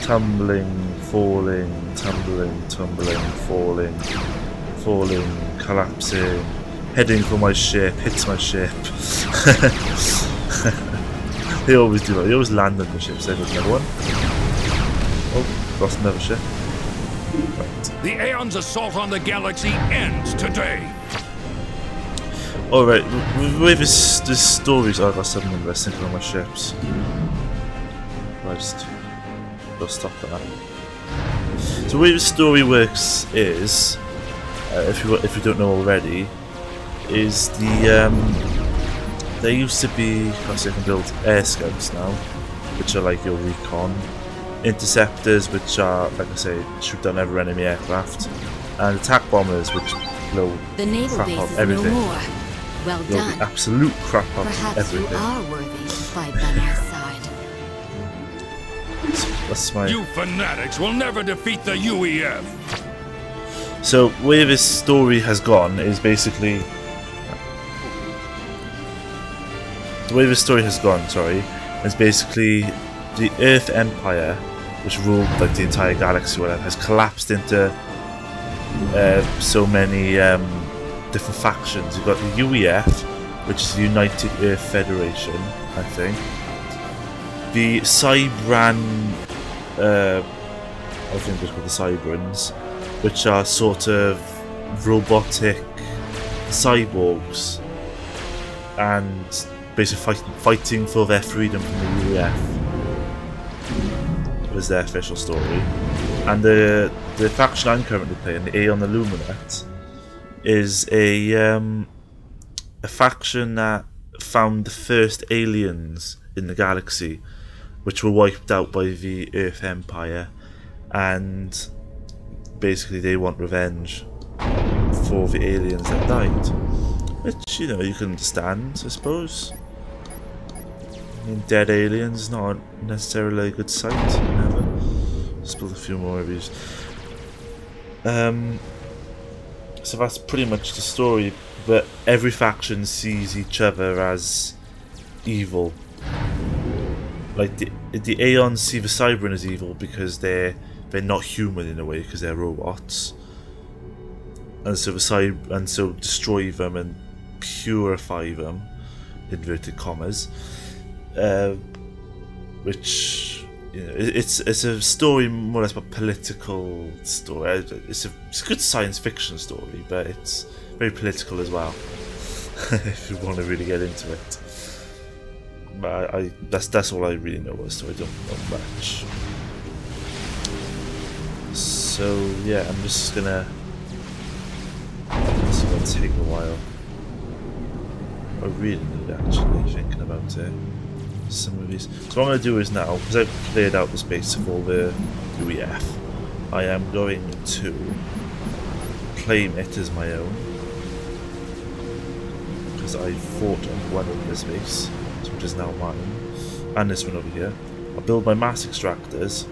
tumbling, falling, tumbling, tumbling, falling, falling, collapsing, heading for my ship, hits my ship. They always do that. They always land on the ships. They got another one. Oh, lost another ship. Right. The Aeon's assault on the galaxy ends today. Alright, with this stories, I got 7 of this thinking on my ships. Right, I'll stop that. So the way the story works is, if you don't know already, is there used to be, obviously I can build air scouts now, which are like your recon, interceptors, which are, like I say, shoot down every enemy aircraft, and attack bombers, which blow crap out of everything. No more. Well done. The absolute crap out of Perhaps everything. you are worthy to fight by my side. That's my... You fanatics will never defeat the UEF. So where this story has gone is basically is basically the Earth Empire, which ruled like the entire galaxy, whatever, has collapsed into so many different factions. You've got the UEF, which is the United Earth Federation, I think. The Cybran, I think it's called the Cybrans, which are sort of robotic cyborgs and basically fighting for their freedom from the UEF. Was their official story. And the faction I'm currently playing, the Aeon Illuminate, is a faction that found the first aliens in the galaxy, which were wiped out by the Earth Empire, and basically they want revenge for the aliens that died, which, you know, you can understand, I suppose. I mean, dead aliens is not necessarily a good sight. Never. Let's build a few more of these. So that's pretty much the story, but every faction sees each other as evil. Like the Aeons see the Cybran as evil because they're not human in a way, because they're robots, and so destroy them and purify them, inverted commas, which, you know, it's a story more or less about political story. It's a good science fiction story, but it's very political as well. If you want to really get into it. But that's all I really know about the story. I don't know much. So yeah, I'm just gonna. This is gonna take a while. I really need actually thinking about it. Some of these. So what I'm gonna do is now, because I've cleared out the space of all the UEF, I am going to claim it as my own, because I fought on one of this base, which is now mine, and this one over here. I'll build my mass extractors. I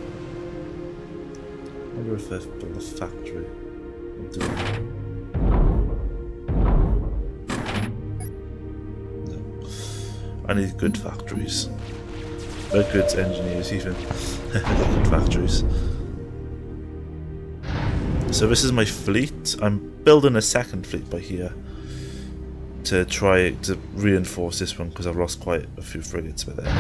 wonder if I've built a factory. I'll do it. No. I need good factories. They're good engineers, even. Good factories. So this is my fleet. I'm building a second fleet by here to try to reinforce this one, because I've lost quite a few frigates by there.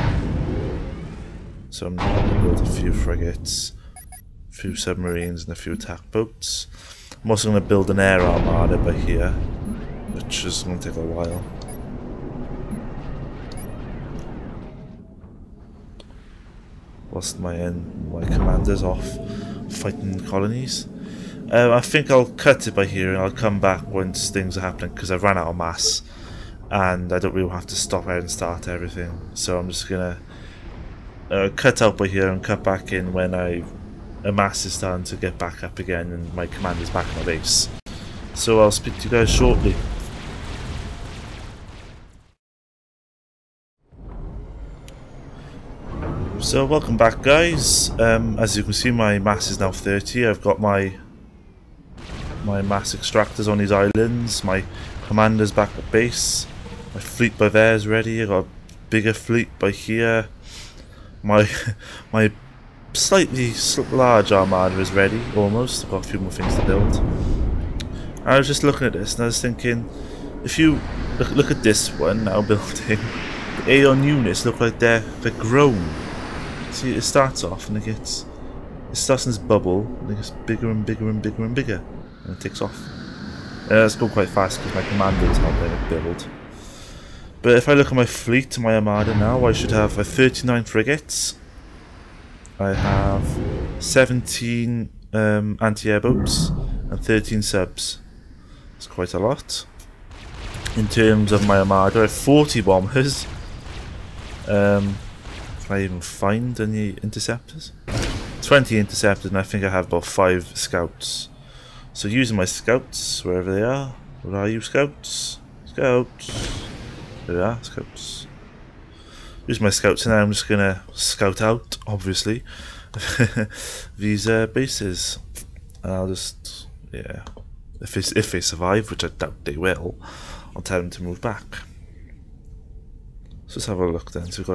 So I'm going to build a few frigates, a few submarines and a few attack boats. I'm also going to build an air armada by here, which is going to take a while. Whilst my commander's off fighting colonies. I think I'll cut it by here and I'll come back once things are happening, because I've run out of mass and I don't really have to stop out and start everything. So I'm just gonna cut out by here and cut back in when a mass is starting to get back up again and my commander's back in my base. So I'll speak to you guys shortly. So welcome back, guys. As you can see, my mass is now 30. I've got my mass extractors on these islands. My commander's back at base. My fleet by there is ready. I got a bigger fleet by here. My slightly large armada is ready, almost. I've got a few more things to build. I was just looking at this and I was thinking, if you look at this one now building, the Aeon units look like they're grown. See, it starts off and it starts in this bubble and it gets bigger and bigger and bigger and bigger, and it takes off. It's going quite fast because my commander is helping it build. But if I look at my fleet, my armada now, I should have 39 frigates. I have 17 anti-air boats and 13 subs. It's quite a lot. In terms of my armada, I have 40 bombers. Can I even find any interceptors? 20 interceptors, and I think I have about 5 scouts. So using my scouts, wherever they are. Where are you, scouts? Scouts. There they are, scouts. Use my scouts, and now I'm just gonna scout out, obviously, these bases. And I'll just, yeah, if they survive, which I doubt they will, I'll tell them to move back. So let's have a look then. So we've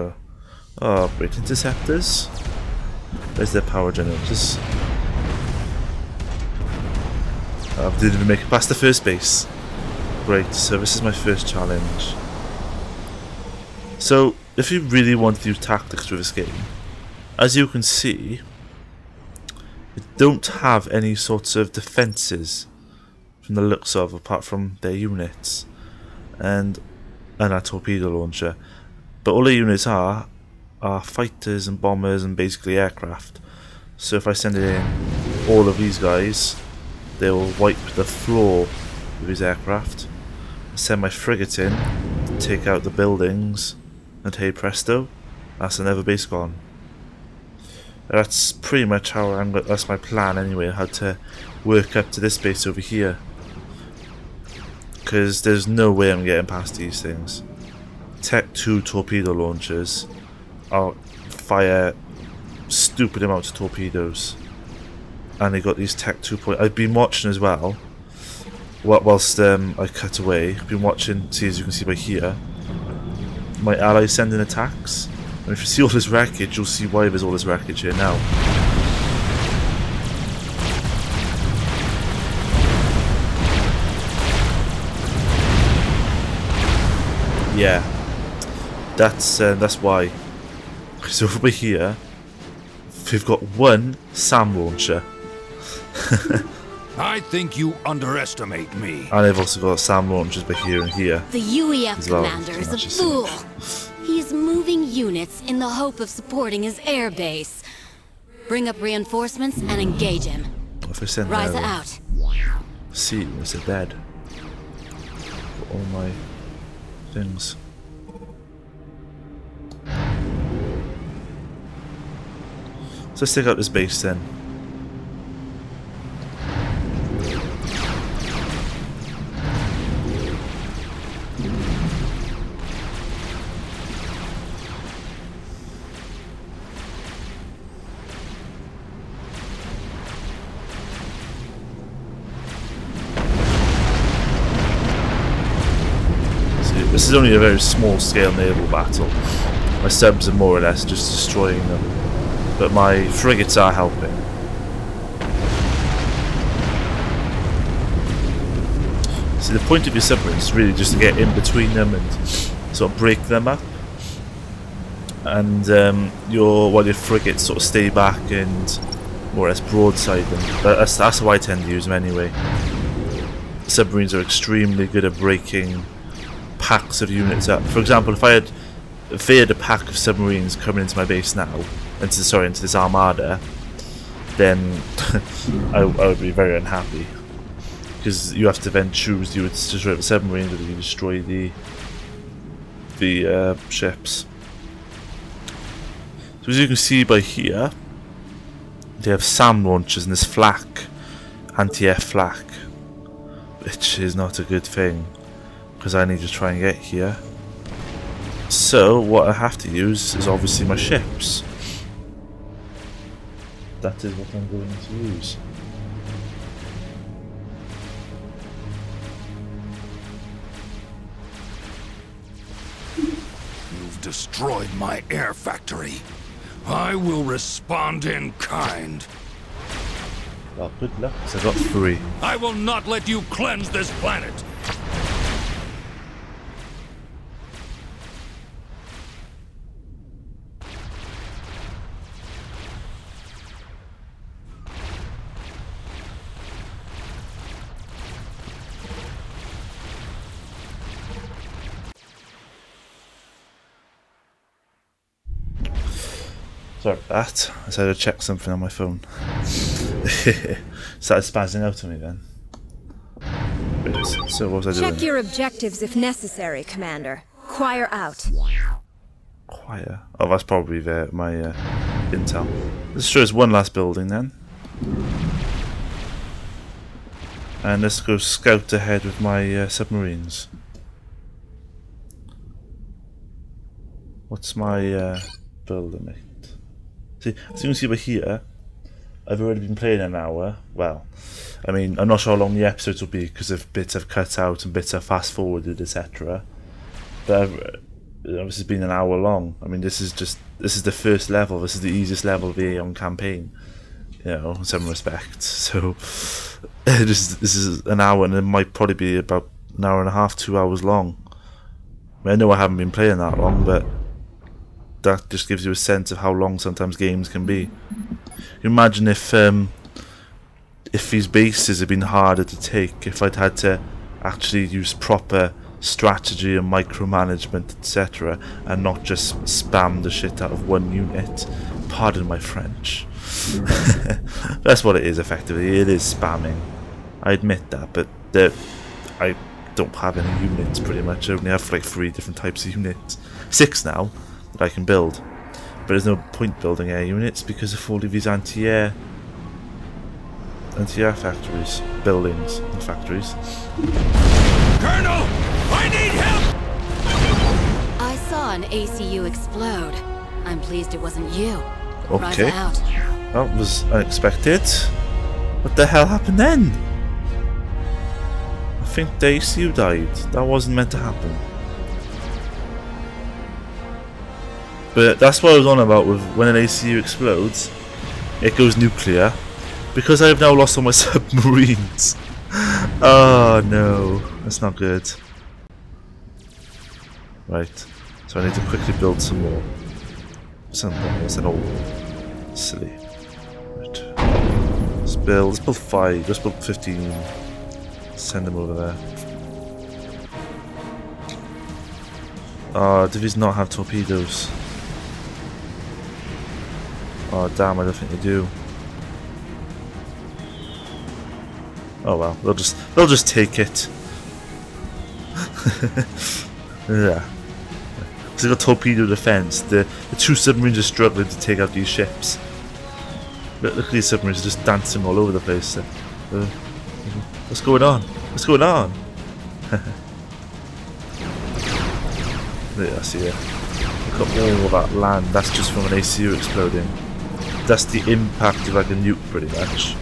got great interceptors. There's their power generators. I didn't even make it past the first base. Great, so this is my first challenge. So, if you really want to use tactics with this game, as you can see, they don't have any sorts of defences from the looks of, apart from their units and a torpedo launcher. But all the units are fighters and bombers and basically aircraft. So if I send in all of these guys, they will wipe the floor with these aircraft. Send my frigate in to take out the buildings, and hey presto, that's another base gone. That's pretty much how that's my plan anyway, how to work up to this base over here. Because there's no way I'm getting past these things. Tech 2 torpedo launchers I'll fire stupid amounts of torpedoes, and they got these Tech 2 point. I've been watching as well whilst I cut away. I've been watching, see, as you can see by here, my allies sending attacks, and if you see all this wreckage, you'll see why there's all this wreckage here now. Yeah, that's why. So over here, we've got one SAM launcher. I think you underestimate me. And they've also got SAM launchers by here and here. The UEF well, commander is a fool. He is moving units in the hope of supporting his air base. Bring up reinforcements and engage him. If I send Ryza out. See, there's a bed for all my things. So let's take out this base then. This is only a very small scale naval battle. My subs are more or less just destroying them, but my frigates are helping. See, the point of your submarines is really just to get in between them and sort of break them up, and while your frigates sort of stay back and more or less broadside them. But that's how I tend to use them anyway. Submarines are extremely good at breaking packs of units up. For example, if they had a pack of submarines coming into my base now, into this armada, then I would be very unhappy, because you have to then choose: do you destroy the submarines or do you destroy the ships? So as you can see by here, they have SAM launchers and this flak, anti-air flak, which is not a good thing, because I need to try and get here. So what I have to use is obviously my ships. That is what I'm going to use. You've destroyed my air factory. I will respond in kind. Well, good luck, 'cause I got 3. I will not let you cleanse this planet. Sorry about that. I decided to check something on my phone. Started spazzing out on me then. So what was I doing? Check your objectives if necessary, Commander. Choir out. Choir? Oh, that's probably my intel. Let's show us one last building then. And let's go scout ahead with my submarines. What's my building mate? See, as you can see over here, I've already been playing an hour. Well, I mean, I'm not sure how long the episodes will be because of bits I've cut out and bits I've fast forwarded, etc. But this has been an hour long. I mean, this is the first level. This is the easiest level of the Aeon campaign, you know, in some respects. So this is an hour, and it might probably be about an hour and a half, 2 hours long. I know I haven't been playing that long, but that just gives you a sense of how long sometimes games can be. You imagine if these bases had been harder to take, if I'd had to actually use proper strategy and micromanagement, etc., and not just spam the shit out of one unit. Pardon my French. That's what it is effectively. It is spamming. I admit that, but I don't have any units pretty much. I only have like 3 different types of units. 6 now that I can build. But there's no point building air units because of all of these anti-air factories. Buildings, not factories. Colonel! I need help! I saw an ACU explode. I'm pleased it wasn't you. Okay. Riva out. That was unexpected. What the hell happened then? I think the ACU died. That wasn't meant to happen. But that's what I was on about with when an ACU explodes, it goes nuclear. Because I have now lost all my submarines. Oh no, that's not good. Right, so I need to quickly build some more. Something that's all silly. Right. Let's build 5, let's build 15. Send them over there. Do these not have torpedoes? Oh damn, I don't think they do. Oh well, they'll just take it. Yeah. Because they've got torpedo defense. The 2 submarines are struggling to take out these ships. Look at these submarines, are just dancing all over the place. What's going on? What's going on? Yeah, I see it. Look at all of that land. That's just from an ACU exploding. That's the impact of like a nuke, pretty much.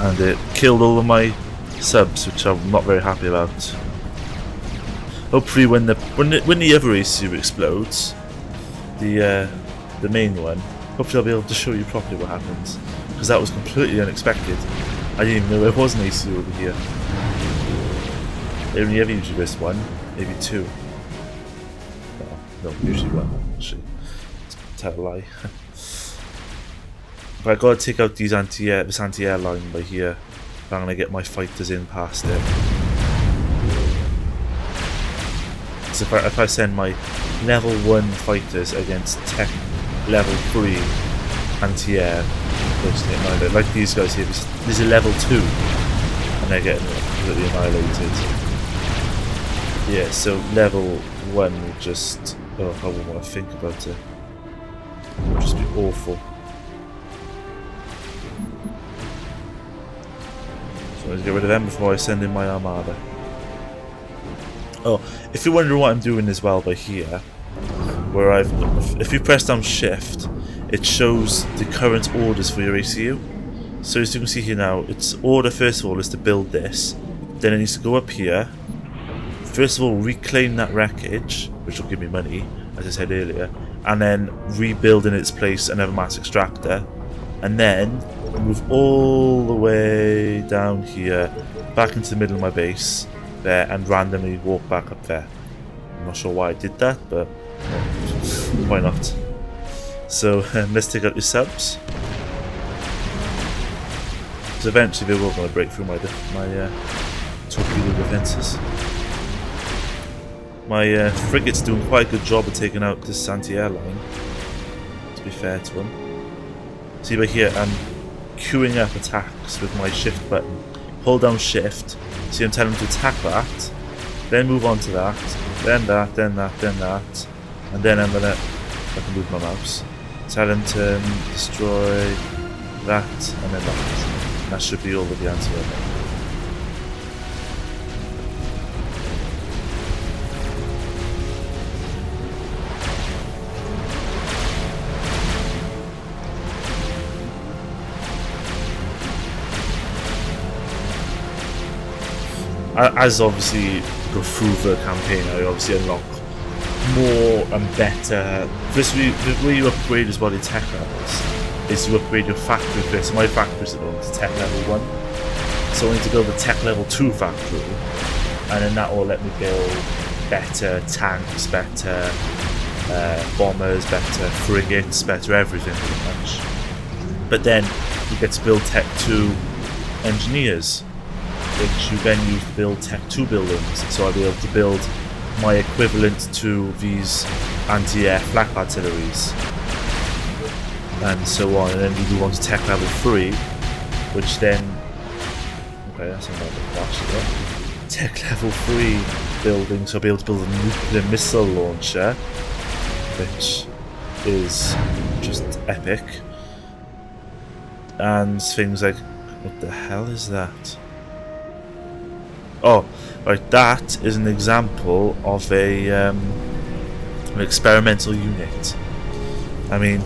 And it killed all of my subs, which I'm not very happy about. Hopefully, when the other ACU explodes, the main one, hopefully I'll be able to show you properly what happens, because that was completely unexpected. I didn't even know there was an ACU over here. They only ever usually this one, maybe 2. No, usually 1. Actually, tell a lie. But I gotta take out these this anti-air line by here. I'm gonna get my fighters in past it. So if I send my level 1 fighters against tech level 3 anti-air, like these guys here, this is level 2, and they're getting completely annihilated. Yeah, so level 1 will just, oh, I wouldn't want to think about it. It would just be awful. So let's get rid of them before I send in my armada. Oh, if you're wondering what I'm doing as well by here, where if you press down shift, it shows the current orders for your ACU. So as you can see here now, its order first of all is to build this, then it needs to go up here, first of all reclaim that wreckage, which will give me money, as I said earlier, and then rebuild in its place another mass extractor, and then move all the way down here, back into the middle of my base there, and randomly walk back up there. I'm not sure why I did that, but why not? So let's take out the subs. So eventually they will going to break through my torpedo defences. My frigate's doing quite a good job of taking out this anti-air line, to be fair to them. See by here, I'm queuing up attacks with my shift button. Hold down shift, see I'm telling them to attack that, then move on to that, then that, then that, then that, and then I'm gonna, I can move my mouse, tell them to destroy that, and then that. That should be all of the anti-air line. As obviously go through the campaign, I obviously unlock more and better. First, the way you upgrade as body tech levels is you upgrade your factory first. So my factories are going to tech level 1, so I need to build a tech level 2 factory, and then that will let me build better tanks, better bombers, better frigates, better everything pretty much. But then you get to build tech 2 engineers, which you then use to build Tech 2 buildings, so I'll be able to build my equivalent to these anti-air flak artilleries, and so on, and then you move on to Tech level 3, which then... okay, that's not a flash again. Tech level 3 building, so I'll be able to build a nuclear missile launcher, which is just epic, and things like... what the hell is that? Oh, right, that is an example of an experimental unit. I mean,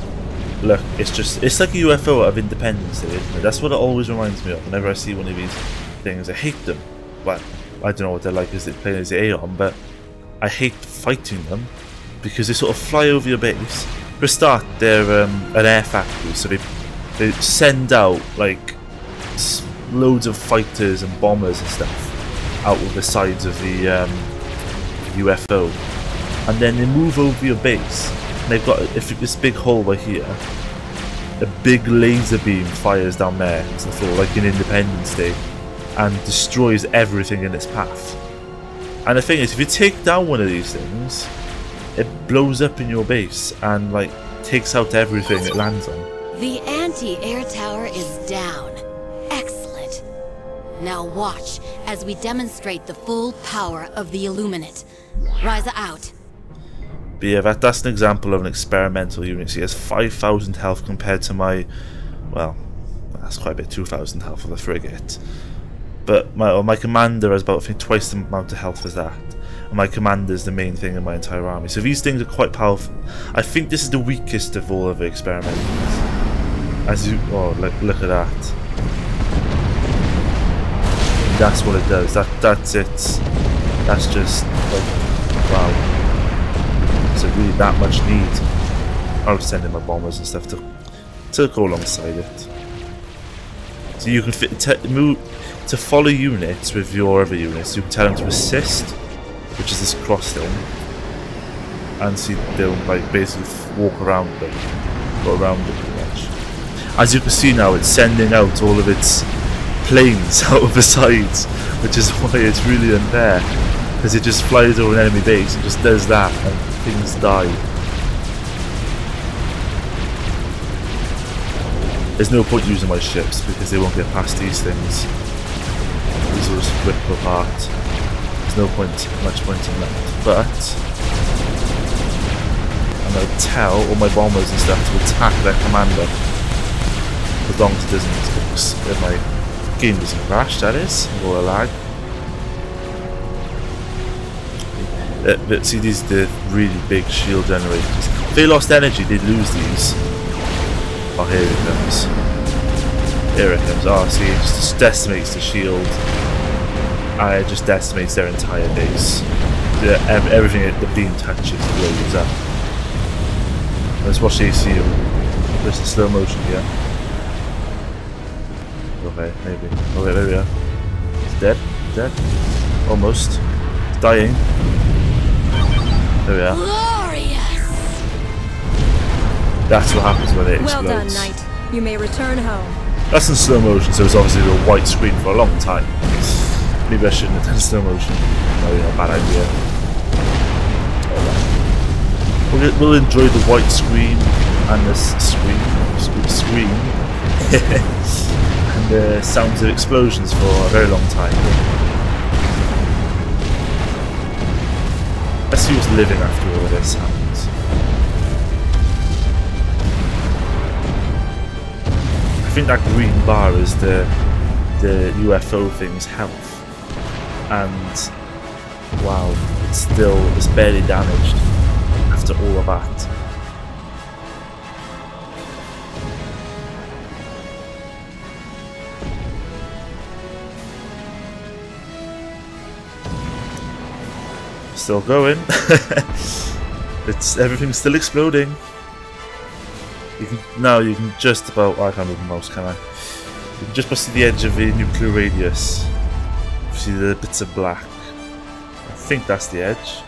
look, it's like a UFO out of Independence Day, isn't it? That's what it always reminds me of whenever I see one of these things. I hate them. Well, I don't know what they're like as they play as Aeon, but I hate fighting them because they sort of fly over your base. For a start, they're an air factory, so they send out like loads of fighters and bombers and stuff out of the sides of the UFO, and then they move over your base, and they've got this big hole right here. A big laser beam fires down there to the floor, like in Independence Day, and destroys everything in its path. And the thing is, if you take down one of these things, it blows up in your base and like takes out everything it lands on. The anti-air tower is down. Excellent. Now watch as we demonstrate the full power of the Illuminate. Ryza out. But yeah, that's an example of an experimental unit. He has 5,000 health compared to my, well, that's quite a bit, 2,000 health for the frigate. But my commander has about, I think, twice the amount of health as that. And my commander is the main thing in my entire army. So these things are quite powerful. I think this is the weakest of all of the experimentals. As you, oh, look at that. That's what it does. That's it. That's just like, wow. So really that much need. I'll send in my bombers and stuff to go alongside it. So you can move to follow units with your other units. You can tell them to assist, which is this cross thing, and see they'll like basically walk around them, go around it pretty much. As you can see now, it's sending out all of its planes out of the sides, which is why it's really unfair, because it just flies over an enemy base and just does that and things die. There's no point using my ships because they won't get past these things. These will just rip apart. There's no much point in that. But I'm going to tell all my bombers and stuff to attack their commander, as long as it doesn't, if my game doesn't crash, that is, or a lag. But see, these are the really big shield generators. If they lost energy, they'd lose these. Oh, here it comes. Here it comes. Oh, see, it just decimates the shield. And it just decimates their entire base. Everything the beam touches blows up. Let's watch the ACU. There's the slow motion here. Okay, maybe. Okay, there we are. He's dead. Dead. Almost. He's dying. There we are. Glorious! That's what happens when it Well explodes. done, knight. You may return home. That's in slow motion, so it's obviously a white screen for a long time. Maybe I shouldn't have done slow motion. Maybe not a bad idea. We'll enjoy the white screen and the screen and the sounds of explosions for a very long time. Let's see who's living after all of this happens. I think that green bar is the UFO thing's health, and wow, it's barely damaged after all of that. Still going. Everything's still exploding. You can just about. I can't move the mouse, can I? You can just see the edge of the nuclear radius. You see the bits of black. I think that's the edge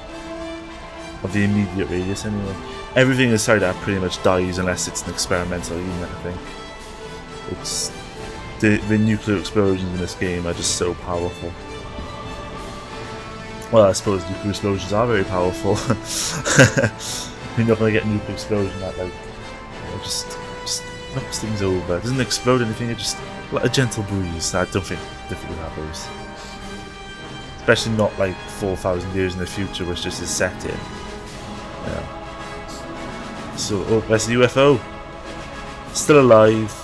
of the immediate radius. Anyway, everything inside that pretty much dies unless it's an experimental unit. I think it's the nuclear explosions in this game are just so powerful. Well, I suppose nuclear explosions are very powerful. You're not going to get a nuclear explosion that, like, you know, just knocks things over. It doesn't explode anything, it just like a gentle breeze. I don't think we have those. Especially not like 4,000 years in the future, which just is set in. Yeah. So, oh, there's the UFO. Still alive.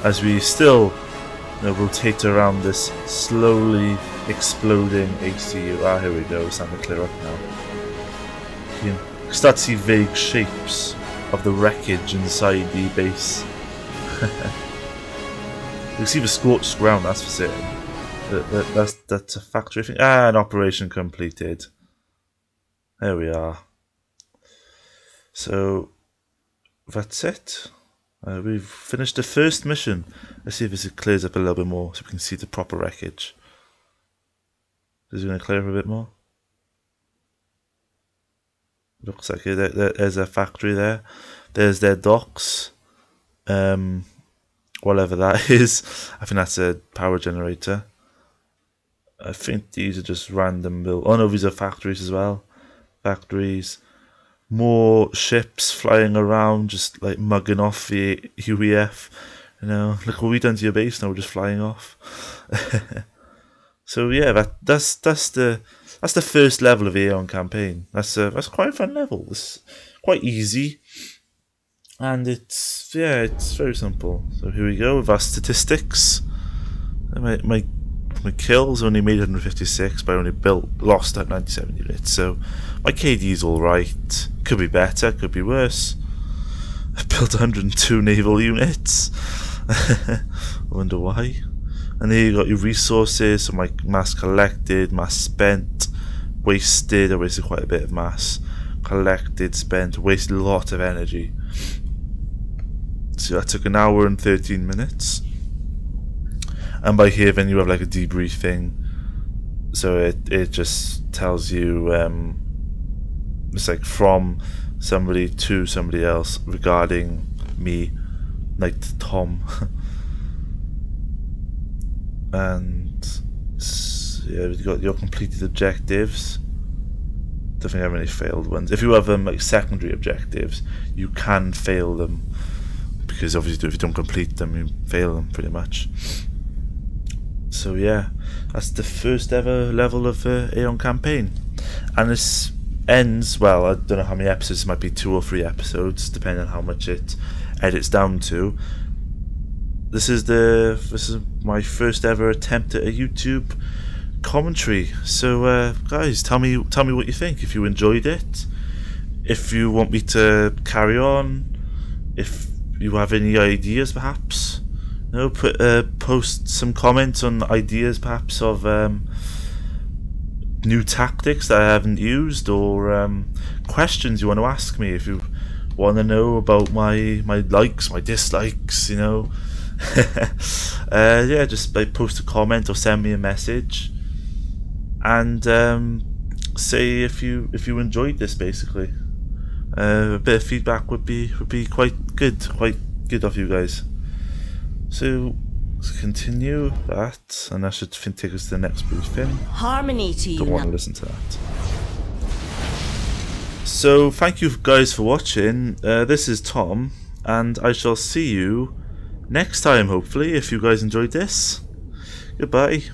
As we still rotate around this slowly exploding ACU. Ah, here we go, it's starting to clear up now. You can start to see vague shapes of the wreckage inside the base. You can see the scorched ground, that's for certain. That's a factory thing. Ah, an operation completed. There we are. So, that's it. We've finished the first mission. Let's see if this clears up a little bit more so we can see the proper wreckage. Is it going to clear up a bit more? Looks like it. There's a factory there. There's their docks. Whatever that is. I think that's a power generator. I think these are just random build. Oh no, these are factories as well. Factories. More ships flying around, just like mugging off the UEF. You know, look what we've done to your base. Now we're just flying off. So yeah, that's the first level of the Aeon campaign. That's quite a fun level. It's quite easy, and it's very simple. So here we go with our statistics. My kills only made 156, but I only lost at 97 units. So my KD's alright. Could be better, could be worse. I built 102 naval units. I wonder why. And here you got your resources. So my mass collected, mass spent, wasted. I wasted quite a bit of mass. Collected, spent, wasted a lot of energy. So that took 1 hour and 13 minutes. And by here then you have like a debrief thing. So it just tells you it's like from somebody to somebody else regarding me, like Tom. And yeah, you've got your completed objectives. Don't think I have any failed ones. If you have like secondary objectives, you can fail them, because obviously if you don't complete them, you fail them pretty much. So yeah, that's the first ever level of the Aeon campaign, and this ends, well, I don't know how many episodes, it might be 2 or 3 episodes depending on how much it edits down to. This is my first ever attempt at a YouTube commentary. So guys, tell me what you think, if you enjoyed it, if you want me to carry on, if you have any ideas perhaps, post some comments on ideas perhaps of new tactics that I haven't used, or questions you want to ask me. If you want to know about my likes, my dislikes, yeah, just post a comment or send me a message, and say if you enjoyed this. Basically, a bit of feedback would be quite good of you guys. So let's continue that, and that should take us to the next briefing. Harmony to you. Don't want to listen to that. So thank you guys for watching. This is Tom, and I shall see you next time, hopefully, if you guys enjoyed this. Goodbye.